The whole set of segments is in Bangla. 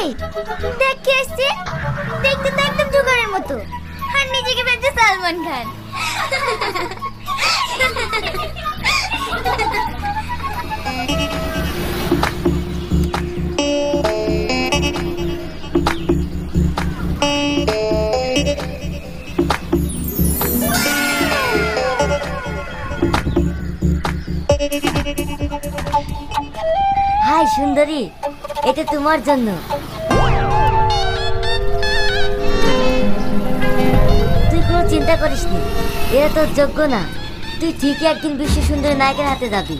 এই দেখ কে এসছে, দেখতে তো একদম জোগাড়ের মতো, আর নিজেকে ভেবেছে সালমান খান। হাই সুন্দরী, এটা তোমার জন্য। তুই কোনো চিন্তা করিস নি, এরা তোর যোগ্য না। তুই ঠিকই একদিন বিশ্ব সুন্দরী নায়কের হাতে যাবি।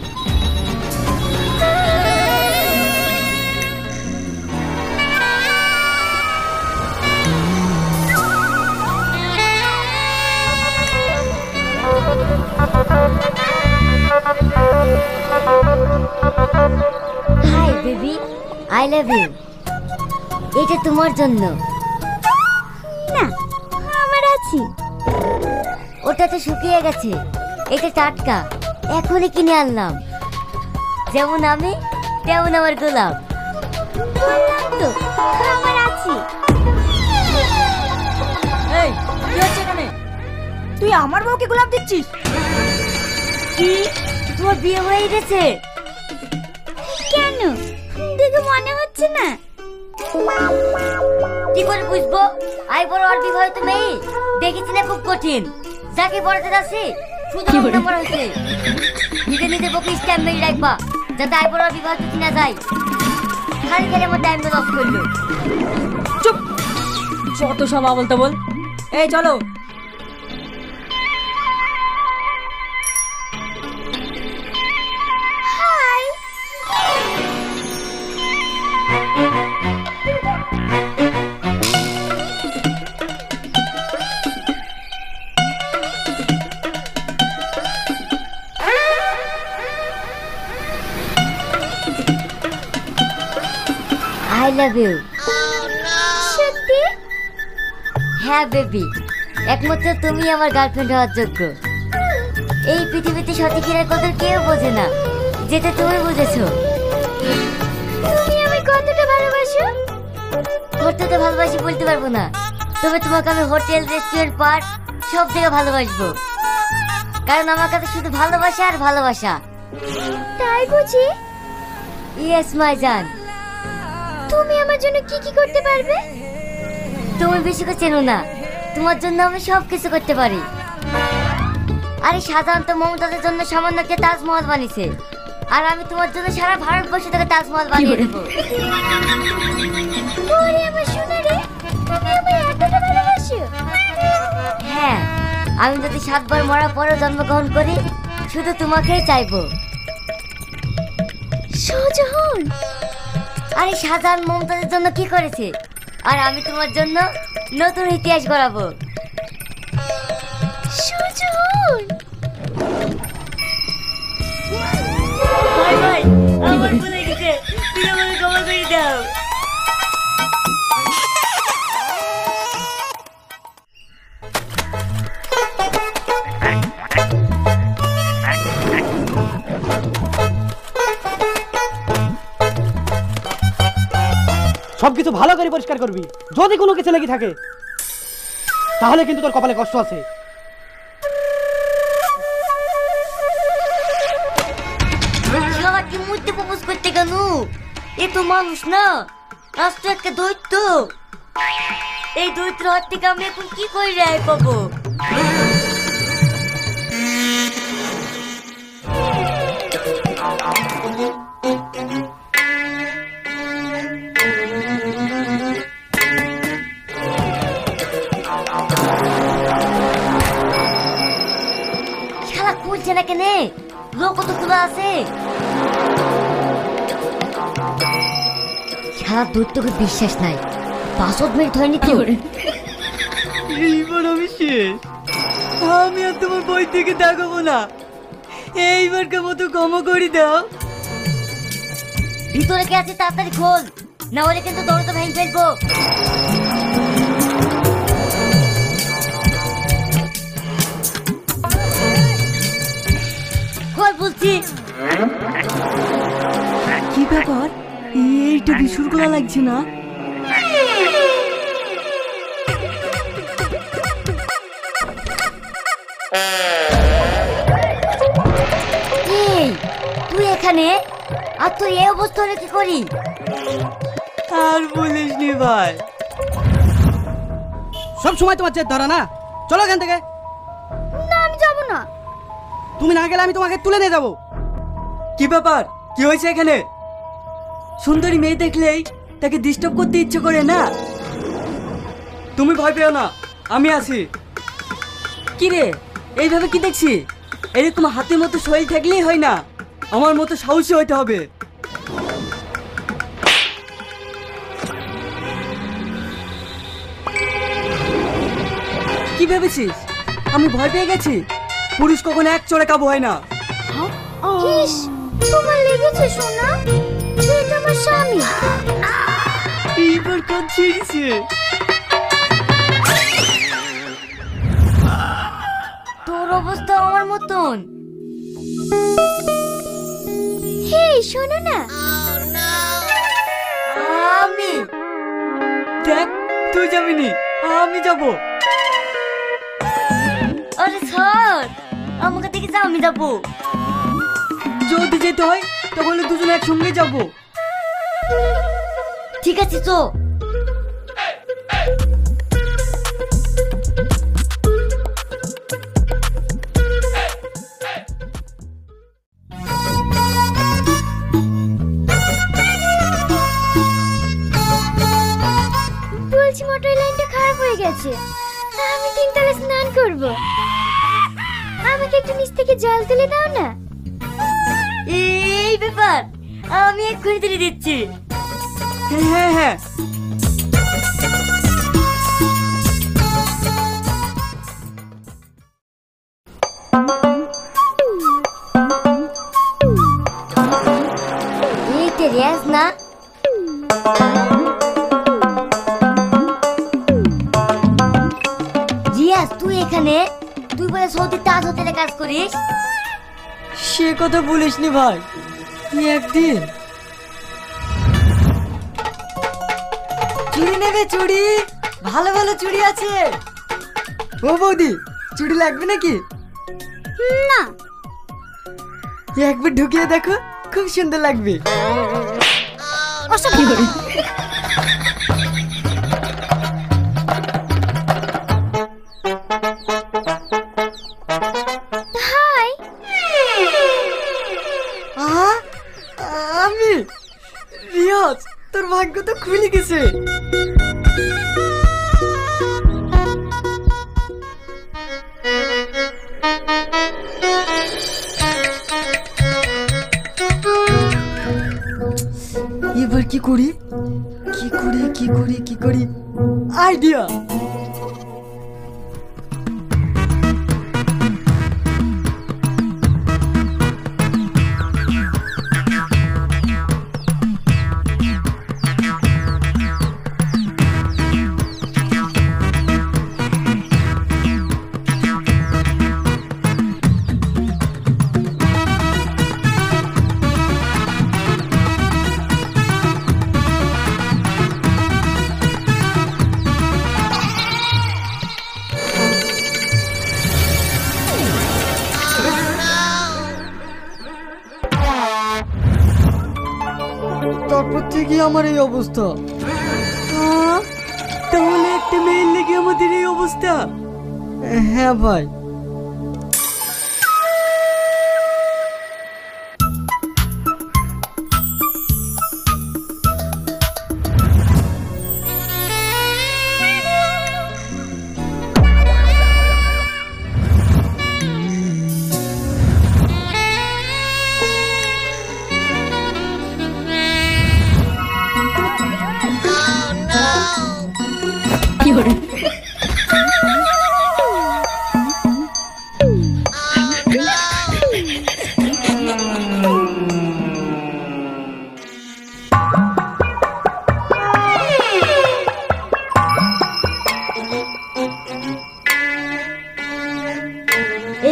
Hi baby, I love you. এটা তোমার জন্য। না, আমার আছে। ওটা তো শুকিয়ে গেছে, এটা টাটকা, এখনই কিনে আনলাম। যেমন আমি তেমন আমার গোলাপ। বললাম তো আমার আছে। এই কি হচ্ছে এখানে? তুই আমার বউকে গোলাপ দিচ্ছিস? কি, তোমার বিয়ে হয়ে গেছে? কেন, দেখে মনে হচ্ছে না? কি করে বুঝবো? আই বড় আর বিবাহিত মেয়ে দেখেছি না, খুব কঠিন। যাকে পড়াতে যাচ্ছি শুধু নাম্বার হয়েছে। নিজে নিজে বকে স্ট্যাম্প মেরে রাখবা, যাতে আই বড় আর বিবাহিত কিনা যায়। খালি খালি আমার টাইম লস করলো। চুপ, যত সব বলতে বল। এই চলো। Hi, I love you. সত্যি? হ্যাঁ বেবি, একমাত্র তুমি আমার গার্লফ্রেন্ড হওয়ার যোগ্য। এই পৃথিবীতে সতীকিনের কদর কেউ বোঝে না, যেটা তুমি বুঝেছো। তুমি আমায় কতটা ভালোবাসো? কতটা ভালোবাসি বলতে পারবো না, তবে তোমাকে আমি হোটেল, রেস্টুরেন্ট, পার্ক সব জায়গায় ভালোবাসবো। কারণ আমার কাছে শুধু ভালোবাসা আর ভালোবাসা। তাই বুঝি? ইয়েস মাই জান। তুমি আমার জন্য কি কি করতে পারবে? তুমি বেশি করে চেনো না, তোমার জন্য আমি সব কিছু করতে পারি। আরে সাধারণত মমতাজের জন্য সামান্য একটা তাজমহল বানিয়েছে, আর আমি তোমার জন্য সারা ভারতবর্ষ থেকে তাজমহল বানিয়ে দেবো। ওরে আমার সোনা রে, তুমি আমায় এতটা ভালোবাসো? হ্যাঁ, আমি যদি 7 বার মরার পরেও জন্মগ্রহণ করি, শুধু তোমাকেই চাইবো। শাহজাহান? আরে শাহজাহান মমতাজের জন্য কি করেছে, আর আমি তোমার জন্য নতুন ইতিহাস গড়াবো। শাহজাহান? ভাই ভাই, আমার ভুলে গেছে, তুমি আমাকে ক্ষমা করে দাও। সবকিছু ভালো করে পরিষ্কার করবি। যদি কোনো কিছু লেগে থাকে তাহলে কিন্তু তোর কপালে কষ্ট আছে। কি মধ্যে প্রপোজ করতে কেন? এ তো মানুষ না, আজ তো একটা দৈত্য। এই দৈত্যের হাত থেকে আমি এখন কি করে রেহাই পাবো? শালা খুলছে না কেনে? লোক তো খোলা আছে। শালা দৈত্যকে বিশ্বাস নাই, 5 মিনিট হয়নি তো। এইবার আমি শেষ, আমি আর তোমার বই থেকে দেখাবো না। এইবারকার মতো ক্ষমা করে দাও। ভিতরে কে আছে তাড়াতাড়ি খোল, না হলে কিন্তু দরজা ভেঙে ফেলবো। খোল বলছি। কি ব্যাপার, এইটা বিশুর গলা লাগছে না? এই তুই এখানে আর তুই এই অবস্থা হলে কি করি? আর বলিস নি ভাই, সব সময় তোমার জেদ ধরা না। চলো এখান থেকে। না আমি যাব না। তুমি না গেলে আমি তোমাকে তুলে নিয়ে যাবো। কি ব্যাপার, কি হয়েছে এখানে? সুন্দরী মেয়ে দেখলেই তাকে ডিস্টার্ব করতে ইচ্ছে করে না? তুমি ভয় পেও না, আমি আছি। কি রে, এইভাবে কি দেখছি? এরকম হাতের মতো শরীর থাকলেই হয় না, আমার মতো সাহসী হতে হবে। কি ভেবেছিস আমি ভয় পেয়ে গেছি? পুরুষ কখনো এক চড়ে কাবু হয় না। ইস, তোমার লেগেছে সোনা? এটা আমার স্বামী। এইবার কাজ ছেড়েছে। তোর অবস্থা আমার মতন। হে শোনো না। আমি দেখ, তুই যাবি নি, আমি যাব। আরে স্যার, আমাকে দেখে যাও, আমি যাবো। যদি যেতে হয় তাহলে দুজনে একসঙ্গে যাব। ঠিক আছে তো। বলছি মোটর লাইনটা খারাপ হয়ে গেছে, আমি তিনতলা স্নান করব। আমাকে একটু নিচ থেকে জল তুলে দাও না। এই ব্যাপার, আমি এক্ষুনি তুলে দিচ্ছি। হ্যাঁ হ্যাঁ, এইটা রেস না? রিয়াজ তুই এখানে? তুই বলে সৌদির তাজ হোটেলে কাজ করিস? সে কথা বলিস নি ভাই। একদিন চুড়ি নেবে, চুড়ি ভালো ভালো চুড়ি আছে। ও বৌদি, চুড়ি লাগবে নাকি? না। একবার ঢুকিয়ে দেখো, খুব সুন্দর লাগবে। হাই। আমি রিয়াজ, তোর ভাগ্য তো খুলে গেছে। এবার কি করি, কি করি, কি করি, কি করি? আইডিয়া! তারপর থেকে আমার এই অবস্থা। তাহলে একটা মেয়ের লেগে আমাদের এই অবস্থা? হ্যাঁ ভাই।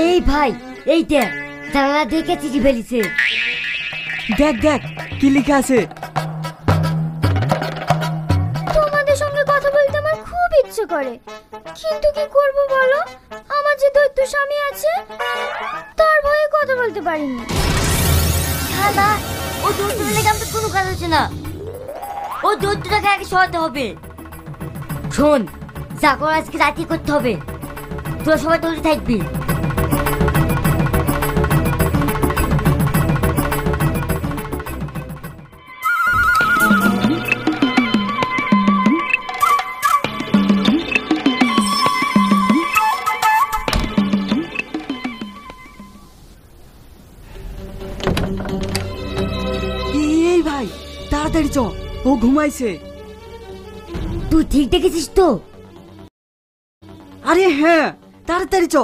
এই ভাই, এই দেখ, জানালা দেখে চিঠি ফেলিছে। দেখ দেখ, কি লেখা আছে। তোমাদের সঙ্গে কথা বলতে আমার খুব ইচ্ছে করে, কিন্তু কি করব বলো? আমার যে দৈত্য স্বামী আছে তার ভয়ে কথা বলতে পারিনি। শালা ও দৈত্য লেগে আমাদের কোনো কাজ হচ্ছে না। ও দৈত্যটাকে আগে সরাতে হবে। শোন, যা করার আজকে রাতে করতে হবে। তোরা সবাই তৈরি থাকবি। এই ভাই তাড়াতাড়ি চ, ও ঘুমাইছে। তুই ঠিক দেখেছিস তো? আরে হ্যাঁ, তাড়াতাড়ি চ।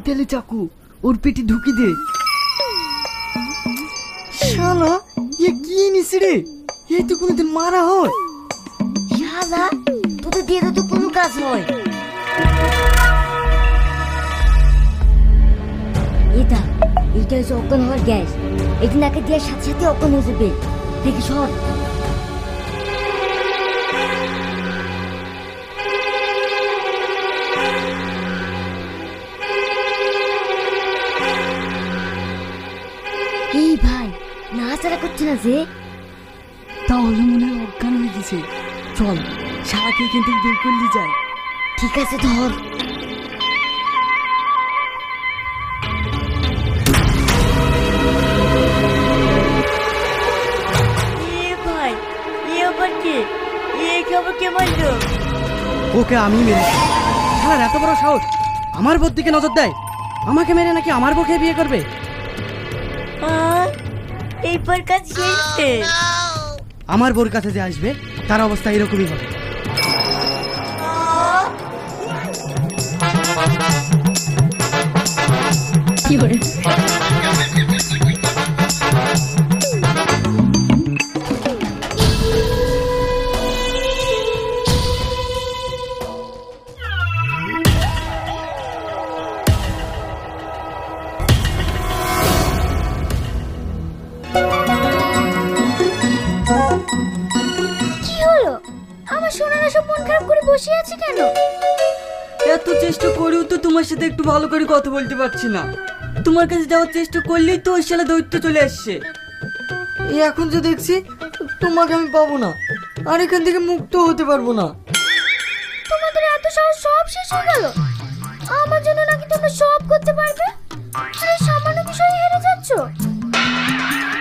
তেলে চাকু ওর পেটে ঢুকি দে। শালা এ কি নিছে রে? এই তো কোনোদিন মারা হয়? শালা তোদের দিয়ে তো কোনো কাজ হয়। এটা হচ্ছে অজ্ঞান হওয়ার গ্যাস। এটি নাকে দেওয়ার সাথে সাথে অজ্ঞান হয়ে যাবে। দেখি সর। এই ভাই নাড়াচাড়া করছে না যে? তাহলে মনে হয় অজ্ঞান হয়ে গেছে। চল শালাকে কিন্তু বের করলি যায়। ঠিক আছে ধর। ভাই এ আবার কে? এই খবর কে মারলো? ওকে আমি মেরেছি। শালার এত বড় সাহস, আমার বোর দিকে নজর দেয়। আমাকে মেরে নাকি আমার বউকে বিয়ে করবে? এইবার কাজ শেষে আমার বোর কাছে যে আসবে তার অবস্থা এরকমই হবে। কি করে? কি হলো? আমার সোনারা সব মন খারাপ করে বসে আছে কেন? এত চেষ্টা করেও তো তোমার সাথে একটু ভালো করে কথা বলতে পারছি না। তোমার কাছে যাওয়ার চেষ্টা করলেই তো ওই শালা দৈত্য চলে আসছে। এখন যে দেখছি তোমাকে আমি পাবো না, আর এখান থেকে মুক্ত হতে পারবো না। তোমাদের এত সাহস সব শেষ হয়ে গেল? আমার জন্য নাকি তোমরা সব করতে পারবে? আর এই সামান্য বিষয়ে হেরে যাচ্ছ?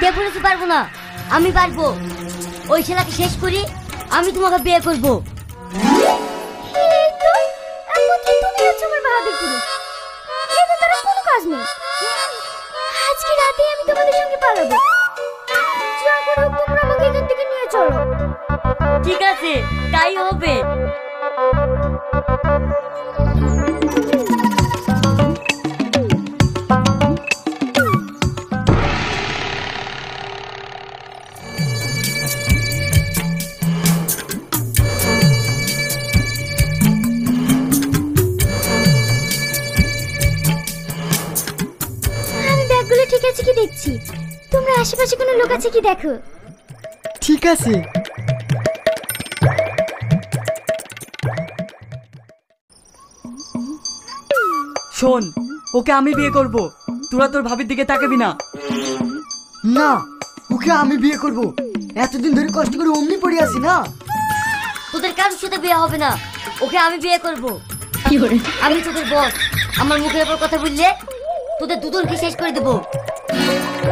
কে বলেছে পারবো না? আমি পারবো। ওই ছেলেকে শেষ করি, আমি তোমাকে বিয়ে করবো। এই তো একমাত্র তুমি হচ্ছে আমার বাহাদুর পুরুষ। এতে তার কোনো কাজ নেই। আজকে রাতেই আমি তোমাদের সঙ্গে পালাবো। যা করে হোক তোমরা আমাকে এখান থেকে নিয়ে চলো। ঠিক আছে, তাই হবে। আমি ব্যাগগুলো ঠিক আছে কি দেখছি। তোমরা আশেপাশে কোনো লোক আছে কি দেখো। ঠিক আছে। শোন, ওকে আমি বিয়ে করব। তোরা তোর ভাবির দিকে তাকাবি না। না, ওকে আমি বিয়ে করব। এতদিন ধরে কষ্ট করে অমনি পড়ে আছি না। তোদের কারোর সাথে বিয়ে হবে না। ওকে আমি বিয়ে করবো। কি করে? আমি তোদের বস। আমার মুখের উপর কথা বললে তোদের দুজনকে শেষ করে দেবো।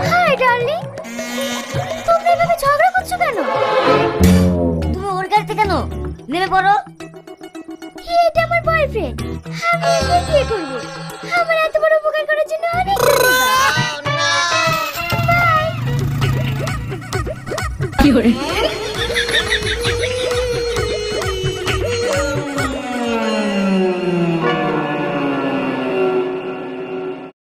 হাই ডার্লিং, তোমরা এভাবে ঝগড়া করছো কেন? তুমি ওর গাড়িতে কেন? নেমে পড়ো। এটা আমার বয়ফ্রেন্ড। আমি ওকে বিয়ে করব। আমার এত বড় উপকার করার জন্য অনেক ধন্যবাদ। বাই। কি করে?